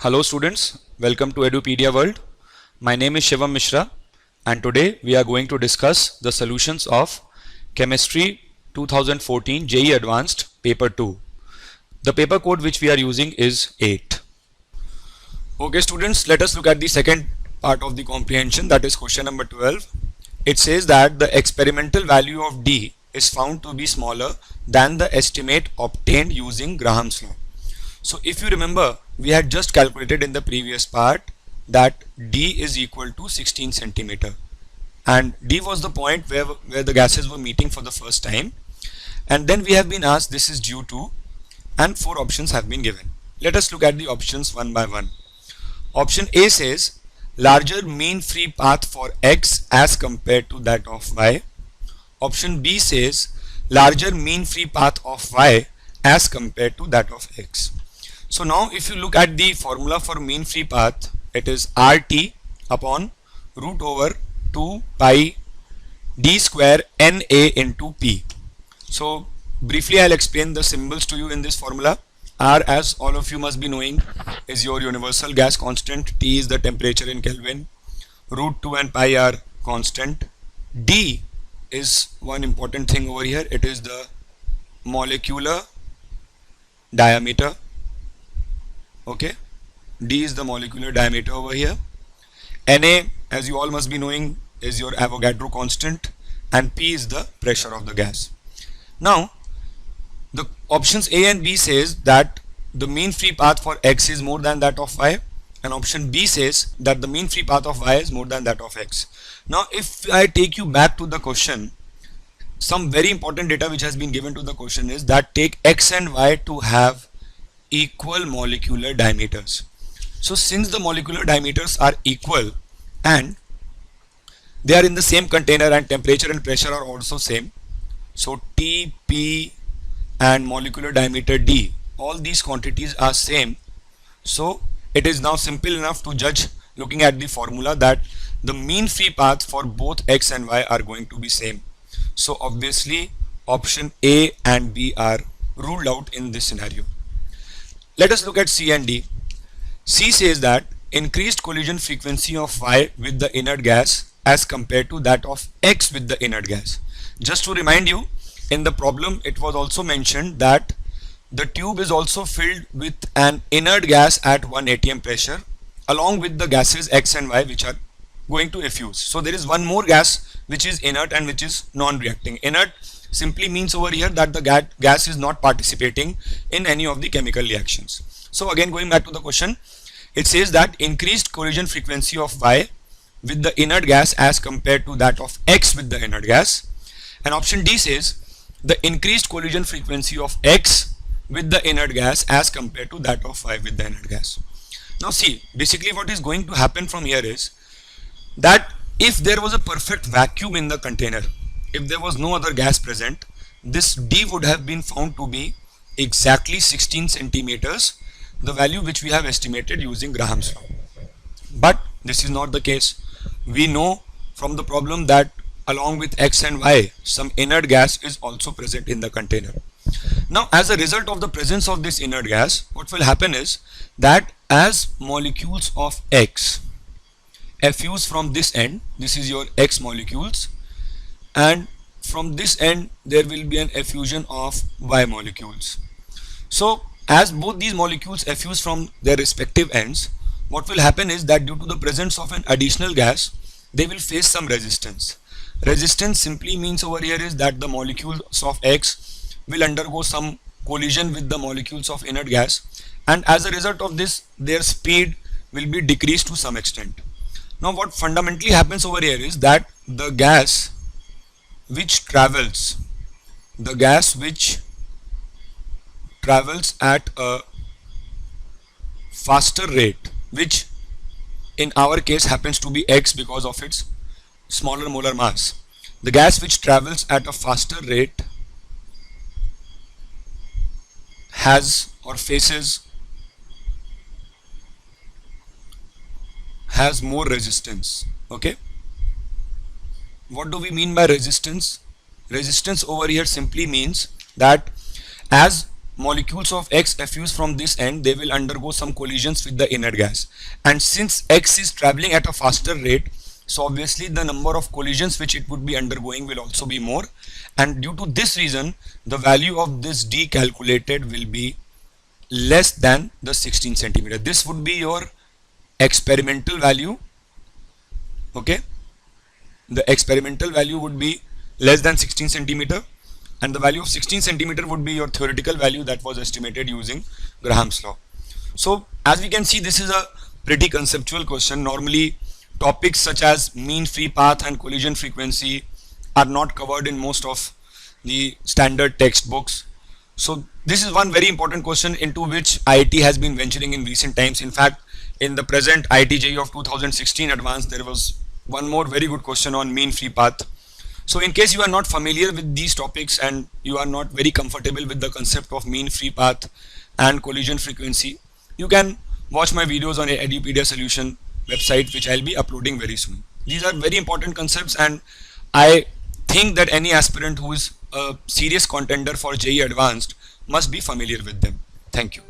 Hello students, welcome to Edupedia World. My name is Shivam Mishra and today we are going to discuss the solutions of Chemistry 2014 JEE Advanced Paper 2. The paper code which we are using is 8. Okay students, let us look at the second part of the comprehension, that is question number 12. It says that the experimental value of D is found to be smaller than the estimate obtained using Graham's law. So if you remember, we had just calculated in the previous part that D is equal to 16 centimeter, and D was the point where the gases were meeting for the first time, and then we have been asked this is due to, and 4 options have been given. Let us look at the options one by one. Option A says larger mean free path for X as compared to that of Y. Option B says larger mean free path of Y as compared to that of X. So now if you look at the formula for mean free path, it is RT upon root over 2 pi d square Na into P. So briefly I'll explain the symbols to you in this formula. R, as all of you must be knowing, is your universal gas constant. T is the temperature in Kelvin. Root 2 and pi are constant. D is one important thing over here. It is the molecular diameter. Okay, D is the molecular diameter over here. Na, as you all must be knowing, is your Avogadro constant, and P is the pressure of the gas. Now the options A and B says that the mean free path for X is more than that of Y, and option B says that the mean free path of Y is more than that of X. Now if I take you back to the question, some very important data which has been given to the question is that take X and Y to have equal molecular diameters. So since the molecular diameters are equal and they are in the same container and temperature and pressure are also same, so T, P and molecular diameter D, all these quantities are same. So it is now simple enough to judge looking at the formula that the mean free path for both X and Y are going to be same. So obviously option A and B are ruled out in this scenario. Let us look at C and D. C says that increased collision frequency of Y with the inert gas as compared to that of X with the inert gas. Just to remind you, in the problem it was also mentioned that the tube is also filled with an inert gas at 1 atm pressure along with the gases X and Y which are going to effuse. So there is one more gas which is inert and which is non-reacting. Inert simply means over here that the gas is not participating in any of the chemical reactions. So again, going back to the question, it says that increased collision frequency of Y with the inert gas as compared to that of X with the inert gas, and option D says the increased collision frequency of X with the inert gas as compared to that of Y with the inert gas. Now see, basically what is going to happen from here is that if there was a perfect vacuum in the container, if there was no other gas present, this D would have been found to be exactly 16 centimeters, the value which we have estimated using Graham's law. But this is not the case. We know from the problem that along with X and Y, some inert gas is also present in the container. Now as a result of the presence of this inert gas, what will happen is that as molecules of X effuse from this end, this is your X molecules, and from this end there will be an effusion of Y molecules. So as both these molecules effuse from their respective ends, what will happen is that due to the presence of an additional gas, they will face some resistance. Resistance simply means over here is that the molecules of X will undergo some collision with the molecules of inert gas, and as a result of this their speed will be decreased to some extent. Now what fundamentally happens over here is that the gas which travels at a faster rate, which in our case happens to be X because of its smaller molar mass, the gas which travels at a faster rate has more resistance. Okay, what do we mean by resistance? Resistance over here simply means that as molecules of X effuse from this end, they will undergo some collisions with the inner gas. And since X is traveling at a faster rate, so obviously the number of collisions which it would be undergoing will also be more. And due to this reason, the value of this D calculated will be less than the 16 centimeter. This would be your experimental value. Okay. The experimental value would be less than 16 centimeter. And the value of 16 centimeter would be your theoretical value that was estimated using Graham's law. So as we can see, this is a pretty conceptual question. Normally topics such as mean free path and collision frequency are not covered in most of the standard textbooks. So this is one very important question into which IIT has been venturing in recent times. In fact, in the present IIT JEE of 2016 advanced, there was one more very good question on mean free path. So in case you are not familiar with these topics and you are not very comfortable with the concept of mean free path and collision frequency, you can watch my videos on Edupedia Solution website, which I'll be uploading very soon. These are very important concepts, and I think that any aspirant who is a serious contender for JEE Advanced must be familiar with them. Thank you.